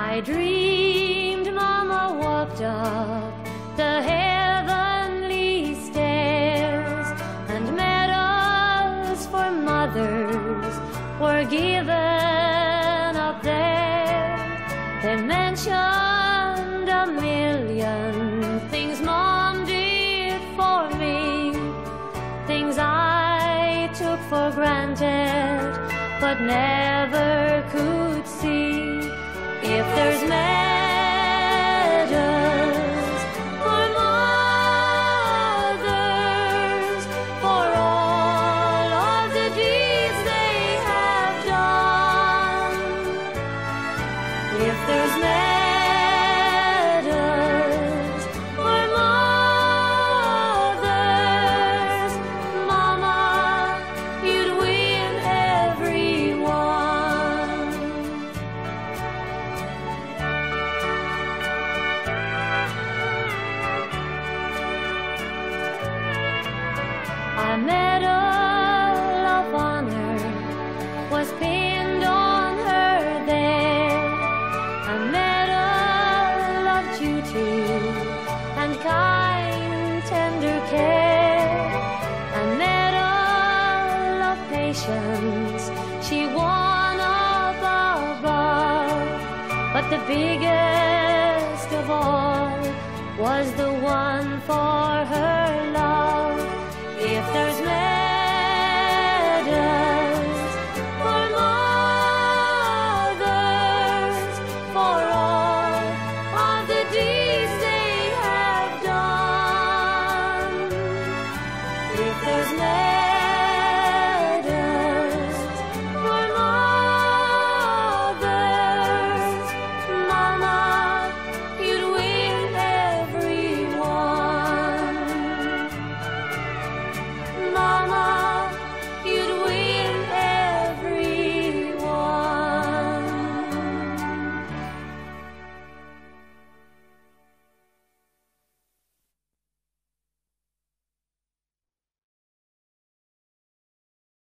I dreamed Mama walked up the heavenly stairs, and medals for mothers were given up there. They mentioned a million things Mom did for me, things I took for granted but never could see. If there's medals for mothers, for all of the deeds they have done, if there's medals for mothers, Mama, you'd win every one. A medal of honor was pinned on her there, a medal of duty and kind, tender care, a medal of patience she won up above. But the biggest of all was the one for her